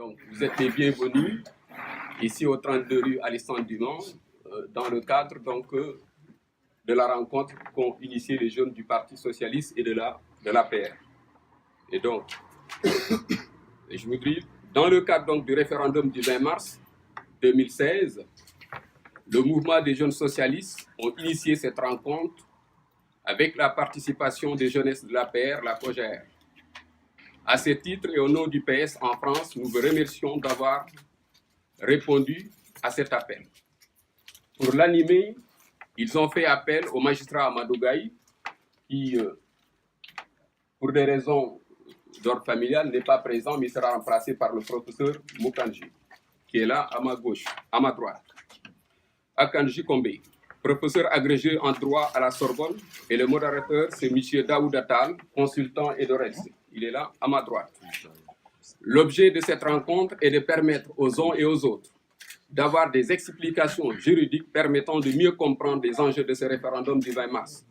Donc, vous êtes les bienvenus ici au 32 rue Alexandre Dumont, dans le cadre donc, de la rencontre qu'ont initié les jeunes du Parti socialiste et de l'APR. Et donc, je vous dis, dans le cadre donc, du référendum du 20 mars 2016, le mouvement des jeunes socialistes ont initié cette rencontre avec la participation des jeunesses de l'APR, la COJER. À ce titre et au nom du PS en France, nous vous remercions d'avoir répondu à cet appel. Pour l'animer, ils ont fait appel au magistrat Amadou Gaye, qui, pour des raisons d'ordre familial, n'est pas présent, mais sera remplacé par le professeur Mukanji, qui est là à ma gauche, à ma droite. Akanji Kombe, professeur agrégé en droit à la Sorbonne, et le modérateur, c'est M. Daoud Attal, consultant et d'Orels. Il est là à ma droite. L'objet de cette rencontre est de permettre aux uns et aux autres d'avoir des explications juridiques permettant de mieux comprendre les enjeux de ce référendum du 20 mars,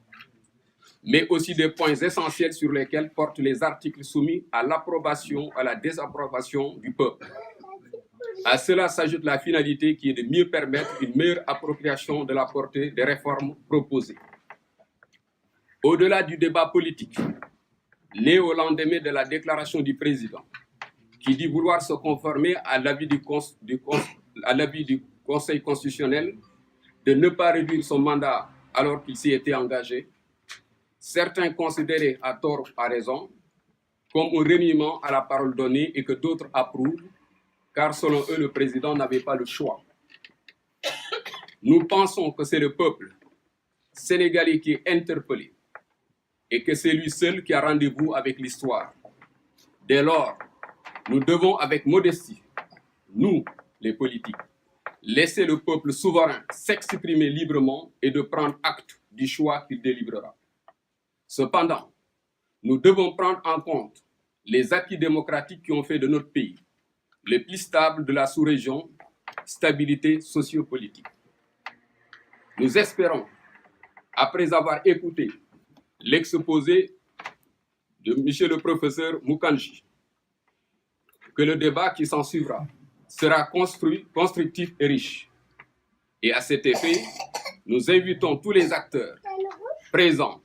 mais aussi des points essentiels sur lesquels portent les articles soumis à l'approbation, à la désapprobation du peuple. À cela s'ajoute la finalité qui est de mieux permettre une meilleure appropriation de la portée des réformes proposées. Au-delà du débat politique, né au lendemain de la déclaration du président, qui dit vouloir se conformer à l'avis du Conseil constitutionnel de ne pas réduire son mandat alors qu'il s'y était engagé, certains considéraient à tort ou à raison comme un reniement à la parole donnée et que d'autres approuvent, car selon eux, le président n'avait pas le choix. Nous pensons que c'est le peuple sénégalais qui est interpellé et que c'est lui seul qui a rendez-vous avec l'histoire. Dès lors, nous devons avec modestie, nous, les politiques, laisser le peuple souverain s'exprimer librement et de prendre acte du choix qu'il délibérera. Cependant, nous devons prendre en compte les acquis démocratiques qui ont fait de notre pays les plus stables de la sous-région, stabilité sociopolitique. Nous espérons, après avoir écouté l'exposé de M. le professeur Mukanji, que le débat qui s'en suivra sera constructif et riche. Et à cet effet, nous invitons tous les acteurs présents,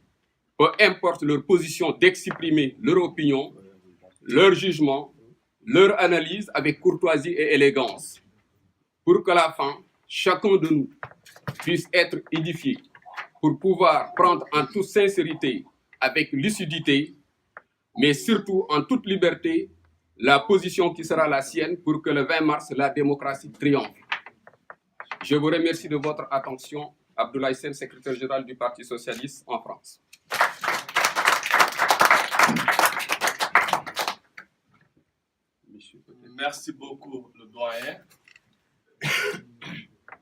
peu importe leur position, d'exprimer leur opinion, leur jugement, leur analyse avec courtoisie et élégance, pour qu'à la fin, chacun de nous puisse être édifié, pour pouvoir prendre en toute sincérité, avec lucidité, mais surtout en toute liberté, la position qui sera la sienne pour que le 20 mars, la démocratie triomphe. Je vous remercie de votre attention. Abdoulaye Sène, secrétaire général du Parti socialiste en France. Merci beaucoup, le doyen.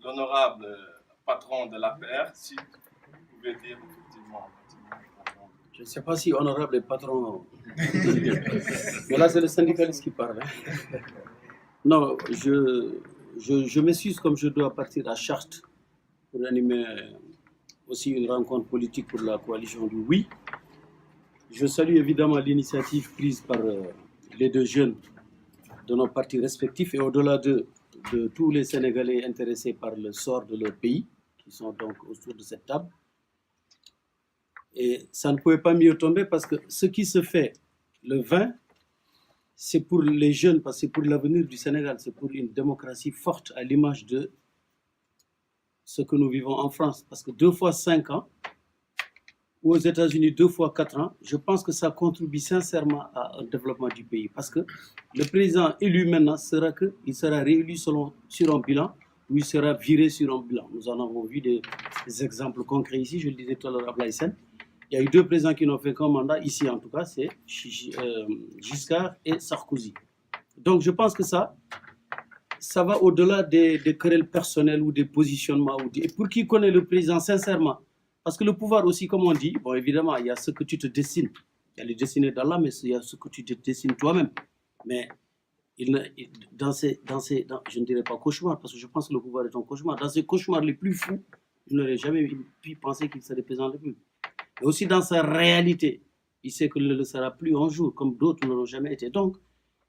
L'honorable patron de l'APR, si vous pouvez dire effectivement. Je ne sais pas si honorable est patron. Mais là, c'est le syndicaliste qui parle. Non, je m'excuse comme je dois partir à Chartres pour animer aussi une rencontre politique pour la coalition du Oui. Je salue évidemment l'initiative prise par les deux jeunes de nos partis respectifs et au-delà de tous les Sénégalais intéressés par le sort de leur pays, qui sont donc autour de cette table. Et ça ne pouvait pas mieux tomber parce que ce qui se fait le 20, c'est pour les jeunes, parce que c'est pour l'avenir du Sénégal, c'est pour une démocratie forte à l'image de ce que nous vivons en France. Parce que 2 fois 5 ans, ou aux États-Unis 2 fois 4 ans, je pense que ça contribue sincèrement au développement du pays. Parce que le président élu maintenant il sera réélu sur un bilan, ou il sera viré sur un bilan. Nous en avons vu des exemples concrets ici, je le disais tout à l'heure à Abdoulaye Sène. Il y a eu 2 présidents qui n'ont fait qu'un mandat, ici en tout cas, c'est Giscard et Sarkozy. Donc je pense que ça va au-delà des querelles personnelles ou des positionnements. Et pour qui connaît le président sincèrement, parce que le pouvoir aussi, comme on dit, bon évidemment, il y a ce que tu te dessines. Il y a les destinés d'Allah, mais il y a ce que tu te dessines toi-même. Mais je ne dirais pas cauchemar, parce que je pense que le pouvoir est un cauchemar. Dans ces cauchemars les plus fous, je n'aurais jamais pu penser qu'il serait président de la République. Et aussi dans sa réalité, il sait qu'il ne le sera plus un jour, comme d'autres ne l'ont jamais été. Donc,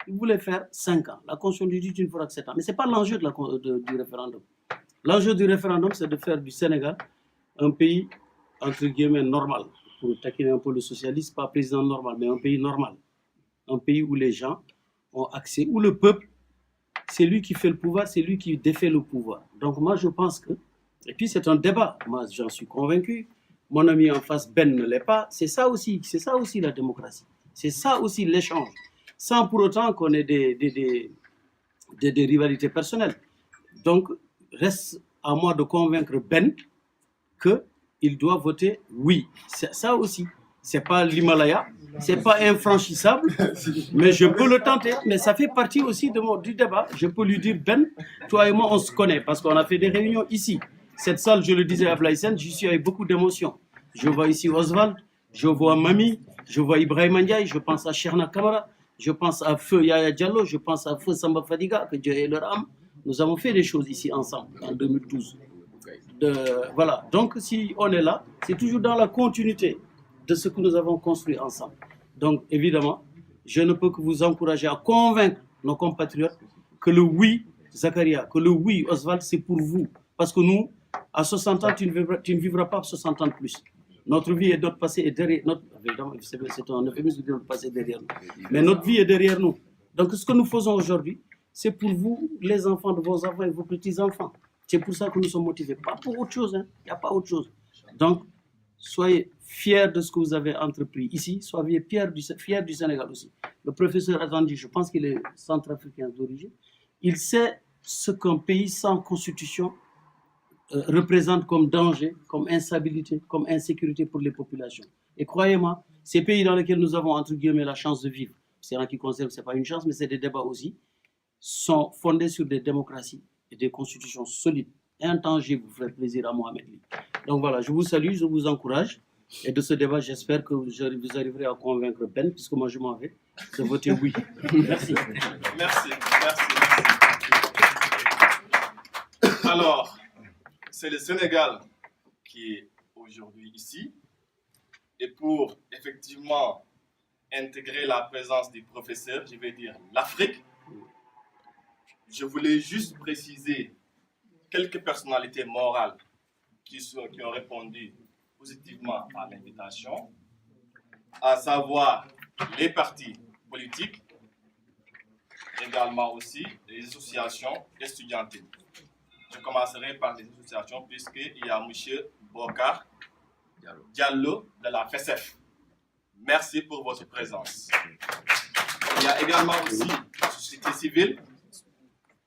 Ils voulaient faire 5 ans. La Constitution dit tu ne feras que 7 ans. Mais ce n'est pas l'enjeu du référendum. L'enjeu du référendum, c'est de faire du Sénégal un pays, entre guillemets, normal. Pour taquiner un peu le socialiste, pas président normal, mais un pays normal. Un pays où les gens ont accès, où le peuple, c'est lui qui fait le pouvoir, c'est lui qui défait le pouvoir. Donc moi, je pense que... Et puis c'est un débat. Moi, j'en suis convaincu. Mon ami en face, Ben, ne l'est pas. C'est ça aussi la démocratie. C'est ça aussi l'échange. Sans pour autant qu'on ait des rivalités personnelles. Donc, reste à moi de convaincre Ben qu'il doit voter oui. C'est ça aussi. Ce n'est pas l'Himalaya, ce n'est pas infranchissable, mais je peux le tenter. Mais ça fait partie aussi du débat. Je peux lui dire, Ben, toi et moi, on se connaît parce qu'on a fait des réunions ici. Cette salle, je le disais à Blaisen, j'y suis avec beaucoup d'émotion. Je vois ici Oswald, je vois Mami, je vois Ibrahim Ndiaye, je pense à Cherna Kamara, je pense à Feu Yaya Diallo, je pense à Feu Samba Fadiga, que Dieu ait leur âme. Nous avons fait des choses ici ensemble en 2012. Voilà. Donc, si on est là, c'est toujours dans la continuité de ce que nous avons construit ensemble. Donc, évidemment, je ne peux que vous encourager à convaincre nos compatriotes que le oui, Zakaria, que le oui, Oswald, c'est pour vous. Parce que nous, à 60 ans, tu ne vivras pas 60 ans de plus. Notre vie et notre passé est derrière nous. C'est un euphémisme de dire notre passé est derrière nous. Mais notre vie est derrière nous. Donc, ce que nous faisons aujourd'hui, c'est pour vous, les enfants de vos enfants et vos petits-enfants. C'est pour ça que nous sommes motivés. Pas pour autre chose. Il n'y a pas autre chose. Donc, soyez fiers de ce que vous avez entrepris ici. Soyez fiers du Sénégal aussi. Le professeur Atandi, je pense qu'il est centrafricain d'origine. Il sait ce qu'un pays sans constitution représente comme danger, comme instabilité, comme insécurité pour les populations. Et croyez-moi, ces pays dans lesquels nous avons, entre guillemets, la chance de vivre, c'est un qui conserve, ce n'est pas une chance, mais c'est des débats aussi, sont fondés sur des démocraties et des constitutions solides, intangibles, vous ferez plaisir à Mohamed Ly. Donc voilà, je vous salue, je vous encourage. Et de ce débat, j'espère que vous arriverez à convaincre Ben, puisque moi je m'en vais, de voter oui. Merci. Merci. Alors, c'est le Sénégal qui est aujourd'hui ici. Et pour effectivement intégrer la présence des professeurs, je vais dire l'Afrique, je voulais juste préciser quelques personnalités morales qui ont répondu positivement à l'invitation, à savoir les partis politiques, également aussi les associations estudiantines. Je commencerai par les associations puisqu'il y a M. Bokar Diallo de la FESEF. Merci pour votre présence. Il y a également aussi la société civile.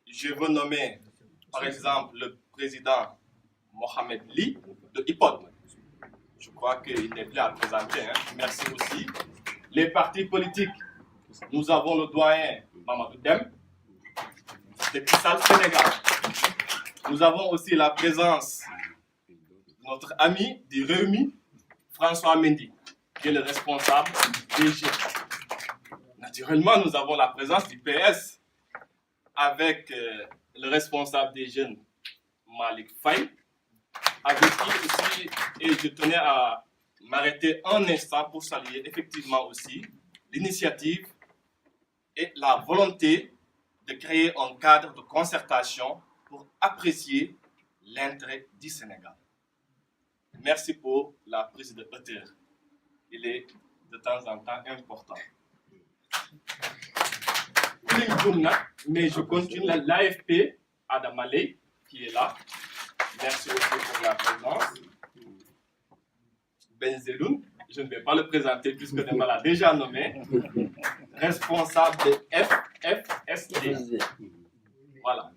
Je veux nommer par exemple le président Mohamed Ly de IPOD. Je crois qu'il n'est plus à présenter. Merci aussi. Les partis politiques, nous avons le doyen Mamadou Dem de Kissal Sénégal. Nous avons aussi la présence de notre ami du Réumi, François Mendy, qui est le responsable des jeunes. Naturellement, nous avons la présence du PS avec le responsable des jeunes, Malik Faye, avec qui aussi, et je tenais à m'arrêter un instant pour saluer effectivement aussi l'initiative et la volonté de créer un cadre de concertation pour apprécier l'intérêt du Sénégal. Merci pour la prise de hauteur. Il est de temps en temps important. Mais je continue l'AFP, Adam Aley, qui est là. Merci aussi pour la présence. Benzeloun, je ne vais pas le présenter puisque Nema l'a déjà nommé. Responsable de FFSD. Voilà.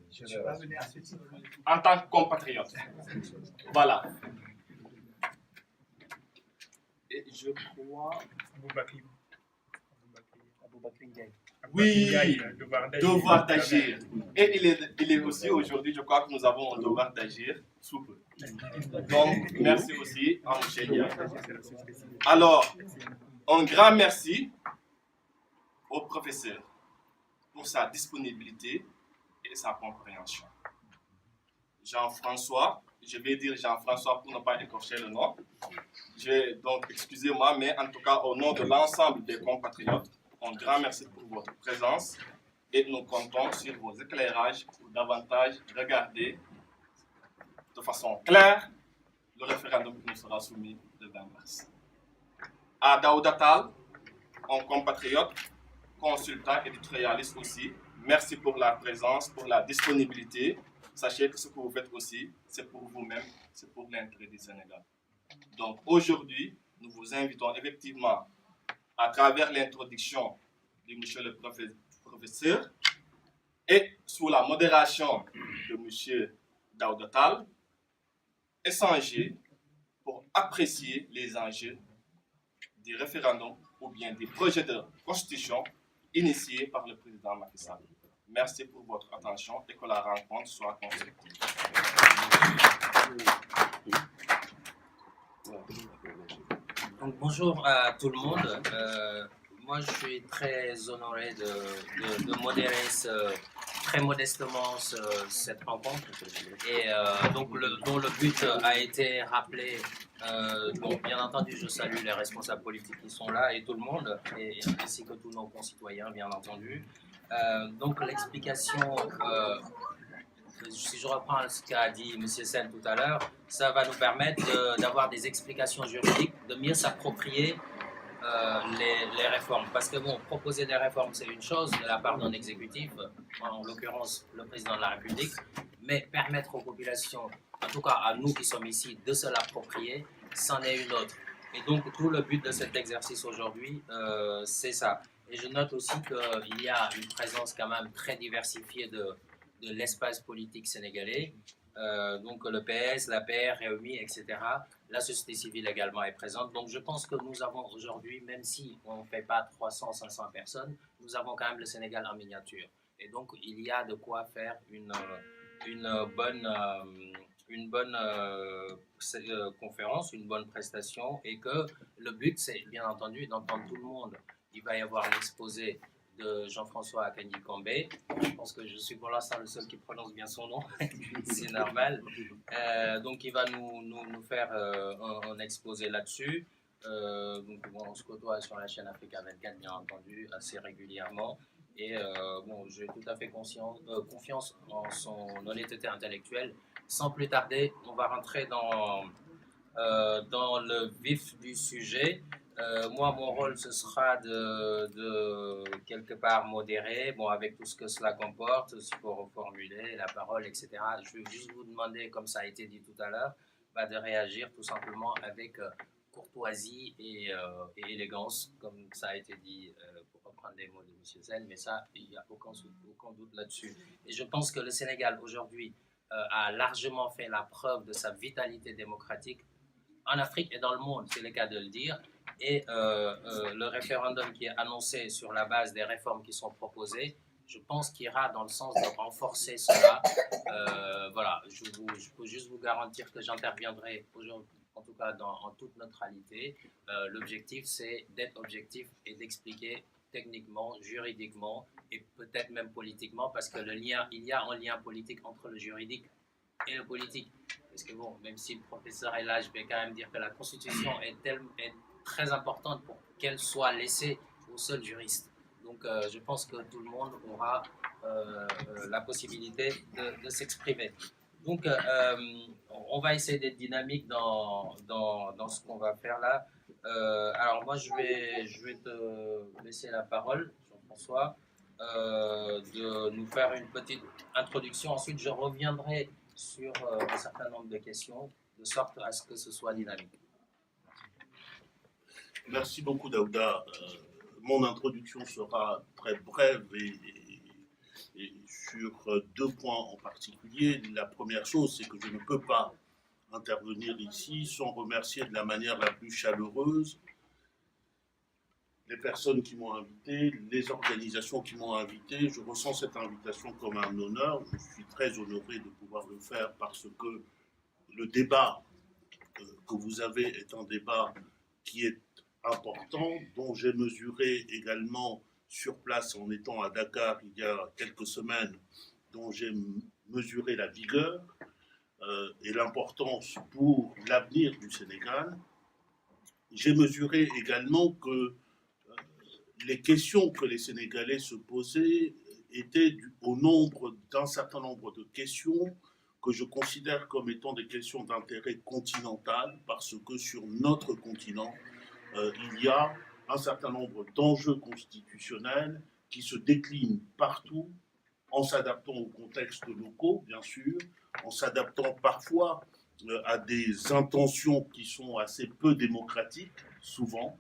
En tant que compatriote. Voilà. Et je crois... Oui, devoir d'agir. Et il est aussi aujourd'hui, je crois que nous avons un devoir d'agir sous peu. Donc, merci aussi à M. Alors, un grand merci au professeur pour sa disponibilité et sa compréhension. Jean-François, je vais dire Jean-François pour ne pas écorcher le nom. Donc, excusez-moi, mais en tout cas, au nom de l'ensemble des compatriotes, un grand merci pour votre présence et nous comptons sur vos éclairages pour davantage regarder de façon claire le référendum qui nous sera soumis le 20 mars. À Daouda Tall, un compatriote, consultant, éditorialiste aussi, merci pour la présence, pour la disponibilité. Sachez que ce que vous faites aussi, c'est pour vous-même, c'est pour l'intérêt du Sénégal. Donc aujourd'hui, nous vous invitons effectivement, à travers l'introduction de monsieur le professeur et sous la modération de monsieur Daouda Tall, échanger pour apprécier les enjeux des référendums ou bien des projets de constitution initiés par le président Macky Sall. Merci pour votre attention et que la rencontre soit constructive. Donc, bonjour à tout le monde. Moi, je suis très honoré de modérer très modestement cette rencontre et dont le but a été rappelé. Bon, bien entendu, je salue les responsables politiques qui sont là et tout le monde, ainsi que tous nos concitoyens, bien entendu. Donc, l'explication, si je reprends ce qu'a dit M. Sen tout à l'heure, ça va nous permettre d'avoir des explications juridiques, de mieux s'approprier les réformes. Parce que bon, proposer des réformes, c'est une chose de la part d'un exécutif, en l'occurrence le président de la République, mais permettre aux populations, en tout cas à nous qui sommes ici, de se l'approprier, c'en est une autre. Et donc tout le but de cet exercice aujourd'hui, c'est ça. Et je note aussi qu'il y a une présence quand même très diversifiée de l'espace politique sénégalais. Donc le PS, l'APR, Réumi, etc. La société civile également est présente. Donc je pense que nous avons aujourd'hui, même si on ne fait pas 300, 500 personnes, nous avons quand même le Sénégal en miniature. Et donc il y a de quoi faire une bonne conférence, une bonne prestation, et que le but c'est bien entendu d'entendre tout le monde. Il va y avoir l'exposé de Jean-François Akanji-Kombe. Je pense que je suis pour l'instant le seul qui prononce bien son nom, c'est normal. Donc il va nous faire un exposé là-dessus. Donc bon, on se côtoie sur la chaîne Africa 24 bien entendu assez régulièrement. Et bon, j'ai tout à fait confiance en son honnêteté intellectuelle. Sans plus tarder, on va rentrer dans le vif du sujet. Moi, mon rôle, ce sera de quelque part modérer, bon, avec tout ce que cela comporte, aussi pour reformuler la parole, etc. Je vais juste vous demander, comme ça a été dit tout à l'heure, de réagir tout simplement avec courtoisie et élégance, comme ça a été dit, pour reprendre les mots de M. Zen, mais ça, il n'y a aucun doute là-dessus. Et je pense que le Sénégal, aujourd'hui, a largement fait la preuve de sa vitalité démocratique en Afrique et dans le monde, c'est le cas de le dire. Et le référendum qui est annoncé sur la base des réformes qui sont proposées, je pense qu'il ira dans le sens de renforcer cela. Voilà, je peux juste vous garantir que j'interviendrai aujourd'hui, en tout cas en toute neutralité. L'objectif, c'est d'être objectif et d'expliquer techniquement, juridiquement et peut-être même politiquement, parce que il y a un lien politique entre le juridique et le politique. Parce que bon, même si le professeur est là, je vais quand même dire que la Constitution est très importante pour qu'elle soit laissée aux seuls juristes. Donc je pense que tout le monde aura la possibilité de s'exprimer. Donc on va essayer d'être dynamique dans ce qu'on va faire là. Alors moi je vais te laisser la parole, Jean-François, de nous faire une petite introduction. Ensuite je reviendrai sur un certain nombre de questions, de sorte à ce que ce soit dynamique. Merci beaucoup, Daouda. Mon introduction sera très brève et sur deux points en particulier. La première chose, c'est que je ne peux pas intervenir ici sans remercier de la manière la plus chaleureuse les personnes qui m'ont invité, les organisations qui m'ont invité. Je ressens cette invitation comme un honneur. Je suis très honoré de pouvoir le faire parce que le débat que vous avez est un débat qui est important, dont j'ai mesuré également sur place en étant à Dakar il y a quelques semaines, dont j'ai mesuré la vigueur et l'importance pour l'avenir du Sénégal. J'ai mesuré également que les questions que les Sénégalais se posaient étaient d'un certain nombre de questions que je considère comme étant des questions d'intérêt continental, parce que sur notre continent, il y a un certain nombre d'enjeux constitutionnels qui se déclinent partout, en s'adaptant aux contextes locaux, bien sûr, en s'adaptant parfois à des intentions qui sont assez peu démocratiques, souvent.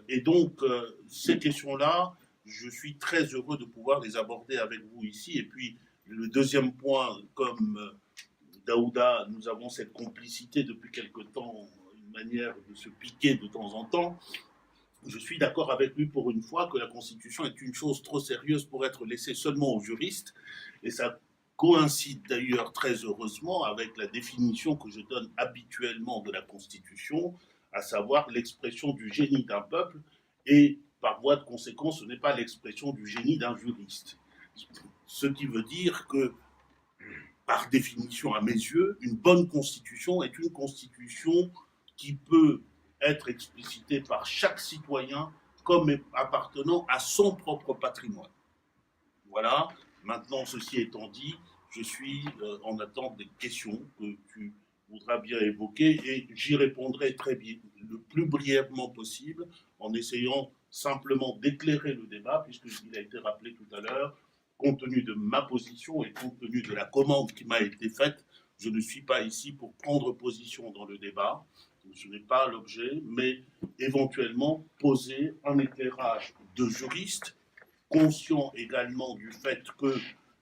Et donc, ces questions-là, je suis très heureux de pouvoir les aborder avec vous ici. Et puis, le deuxième point, comme Daouda, nous avons cette complicité depuis quelque temps, une manière de se piquer de temps en temps. Je suis d'accord avec lui pour une fois que la Constitution est une chose trop sérieuse pour être laissée seulement aux juristes. Et ça coïncide d'ailleurs très heureusement avec la définition que je donne habituellement de la Constitution, à savoir l'expression du génie d'un peuple, et par voie de conséquence, ce n'est pas l'expression du génie d'un juriste. Ce qui veut dire que, par définition à mes yeux, une bonne constitution est une constitution qui peut être explicitée par chaque citoyen comme appartenant à son propre patrimoine. Voilà, maintenant ceci étant dit, je suis en attente des questions que tu voudras bien évoquer et j'y répondrai très bien, le plus brièvement possible, en essayant simplement d'éclairer le débat, puisqu'il a été rappelé tout à l'heure, compte tenu de ma position et compte tenu de la commande qui m'a été faite, je ne suis pas ici pour prendre position dans le débat, ce n'est pas l'objet, mais éventuellement poser un éclairage de juriste, conscient également du fait que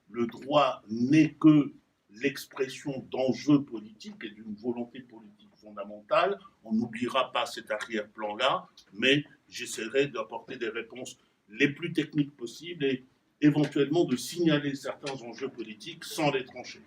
le droit n'est que l'expression d'enjeux politiques et d'une volonté politique fondamentale. On n'oubliera pas cet arrière-plan-là, mais j'essaierai d'apporter des réponses les plus techniques possibles et éventuellement de signaler certains enjeux politiques sans les trancher.